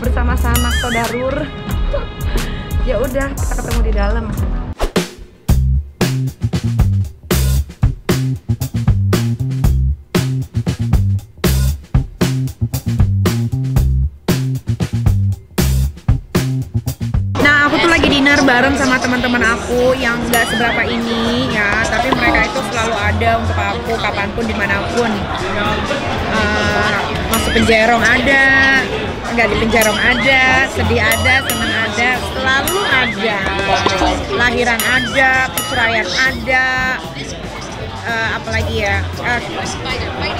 bersama sanak saudarur. Ya udah, kita ketemu di dalam. Nah, aku tuh lagi dinner bareng sama teman-teman aku yang nggak seberapa ini ya, tapi mereka itu selalu ada untuk aku kapanpun dimanapun. Masuk penjerong ada, nggak di penjerong ada, sedih ada, senang ada, selalu ada. Lahiran ada, perceraian ada, apalagi ya,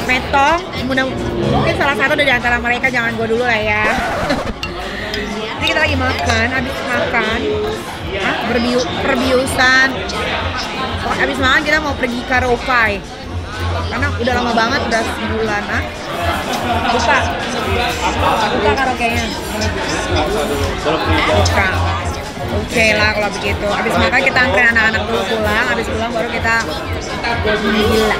metong. Mungkin salah satu dari antara mereka, jangan gue dulu lah ya. Jadi kita lagi makan, habis makan, perbiusan. Habis makan kita mau pergi karaoke. Karena udah lama banget, udah sebulan. Buka karaoke-nya. Buka. Oke lah kalau begitu. Habis makan kita anterin anak-anak dulu pulang. Habis pulang baru kita gila.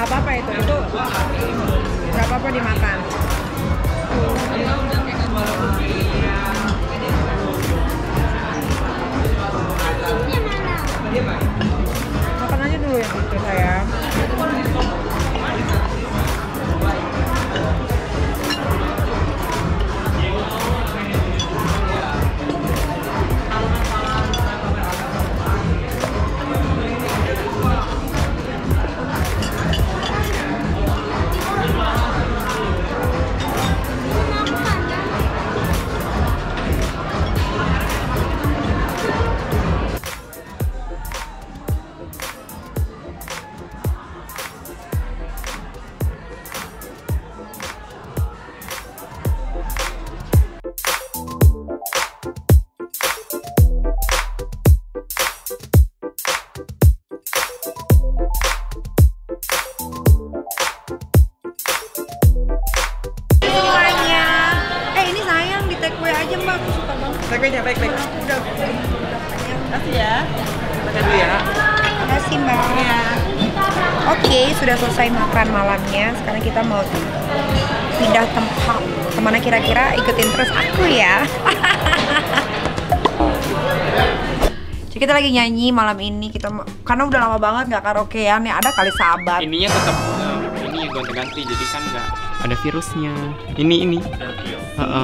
Gak apa-apa itu gak apa-apa dimakan. Makan aja dulu yang itu sayang. Take-away-nya baik-baik. Udah. Kasih ya. Makan dulu ya. Kasih Mbak. Ya. Oke, sudah selesai makan malamnya. Sekarang kita mau pindah tempat. Kemana kira-kira? Ikutin terus aku ya. Jadi kita lagi nyanyi malam ini. Karena udah lama banget nggak karaokean ya. Ada kali sahabat. Ininya tetap ini yang gonta-ganti, jadi kan nggak ada virusnya. Ini.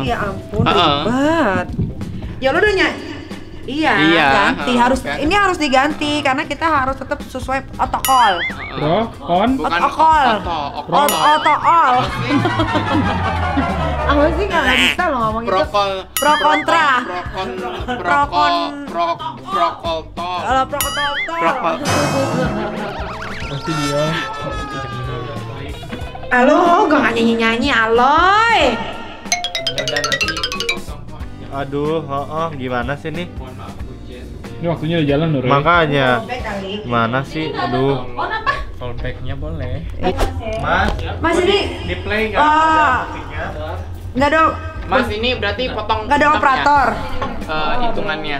Ya ampun, ribet. Ya lu udah Iya, ganti. Harus ini harus diganti karena kita harus tetap sesuai protokol. Protokol. Apa sih nggak bisa lo ngomong itu? Pro kontra. Pasti dia. Halo, gak nyanyi-nyanyi, aloy. Aduh, gimana sih nih? Ini waktunya udah jalan loh, Roy. Makanya. Mana sih? Aduh. Callback-nya boleh. Mas ini di play nggak? Nggak ada. Mas ini berarti potong. Nggak ada operator. Hitungannya.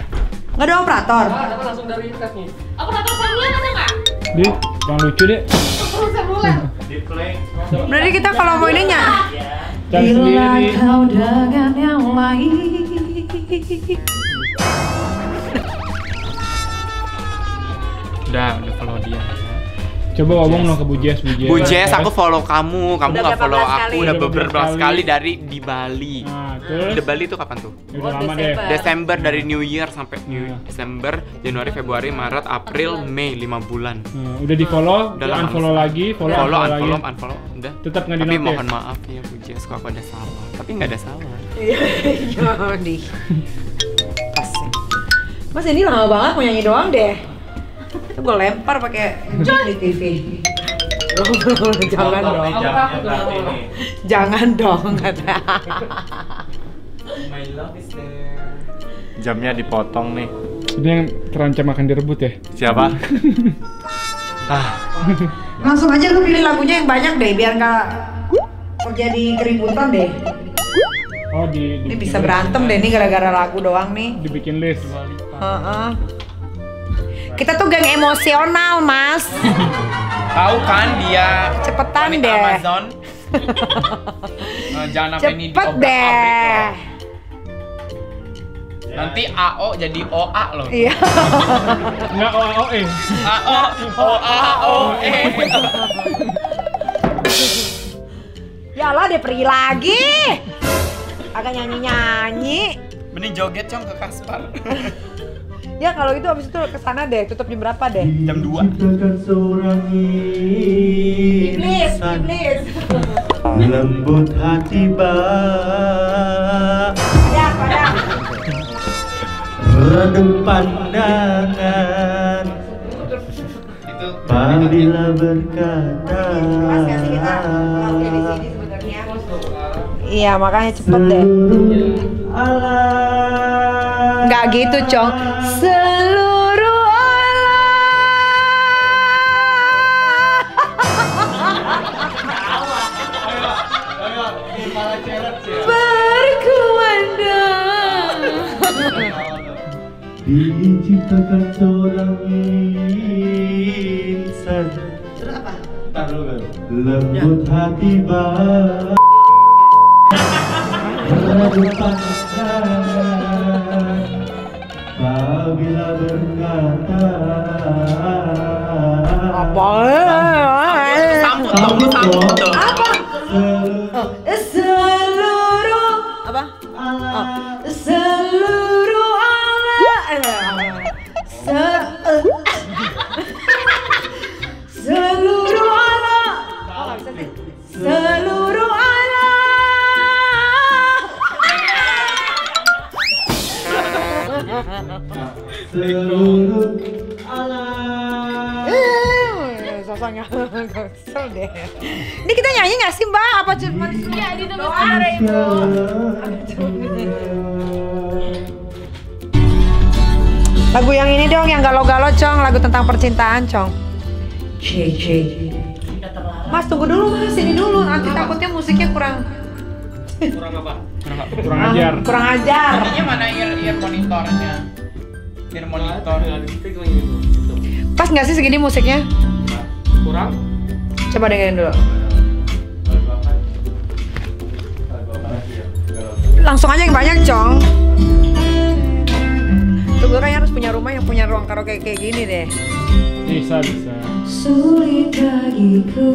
Nggak ada operator. Langsung dari tes nih. Operator samuan ada nggak? Dih, yang lucu deh. Di play. Berarti kita kalau mau ininya. Cari sendiri. Kau dengan yang lain. Udah follow dia. Coba ngomong dong ke Bu Jess. Bu Jess, aku follow kamu nggak follow aku. Udah beberapa kali. kali dari di Bali. Nah, terus? Di Bali itu kapan tuh? Udah lama deh. Desember, dari New Year sampai Desember, Januari, Februari, Maret, April, Mei, 5 bulan. Nah, udah di follow, Udah lama. unfollow lagi, unfollow lagi. Unfollow, udah. Tetap nggak Tapi di-notice. mohon maaf ya Bu Jess, kok aku ada salah. Tapi nggak ada salah. Jadi. Mas ini lama banget mau nyanyi doang deh. Itu gue lempar pakai di TV. Jangan dong. Jangan dong kata. My love is there. Jamnya dipotong nih. Ini yang terancam akan direbut ya? Siapa? Langsung aja lu pilih lagunya yang banyak deh, biar nggak terjadi keributan deh. Oh Ini bisa berantem deh nih gara-gara lagu doang nih. Dibikin list. Kita tuh geng emosional, Mas. Tahu kan dia Cepetan wanita deh. Amazon. Jangan sampai ini Cepet diobrak-abrik deh. loh. Nanti AO jadi OA loh. Iya. Enggak OAOE. AO OAOE. Ya Allah, dia pergi lagi. Agak nyanyi-nyanyi. Mending joget Cong ke Kaspar. Ya kalau gitu abis itu kesana deh, tutup jam berapa deh? Jam 2. Iblis, iblis. Lembut hati Ada. redem pandangan Itu bila berkata Mas nggak sih kita oke di sini sebenarnya? Iya makanya cepet deh. alam Nggak gitu Cong. Seluruh berkumandang. diciptakan seorang insan. Lembut hati redem pandangan bila berkata Apa? sambut dong, lu sambut dong. Seluruh apa? Seluruh seluruh alam. Seluruh alam. seluruh alam. Sosoknya kesel deh. Ini kita nyanyi nggak sih Mbak? Apa cuma ya di doa itu? Lagu yang ini dong, yang galau-galau Cong, lagu tentang percintaan Cong. Mas tunggu dulu Mas, ini dulu, nanti takutnya musiknya kurang. Kurang apa? Kurang ajar. Kurang ajar. Ininya mana ear monitornya? Ear monitor. Pas nggak sih segini musiknya? Kurang? Coba dengerin dulu. Langsung aja yang banyak Cong. Tuh gue kayaknya harus punya rumah yang punya ruang karaoke kayak gini deh. Bisa. Sulit bagiku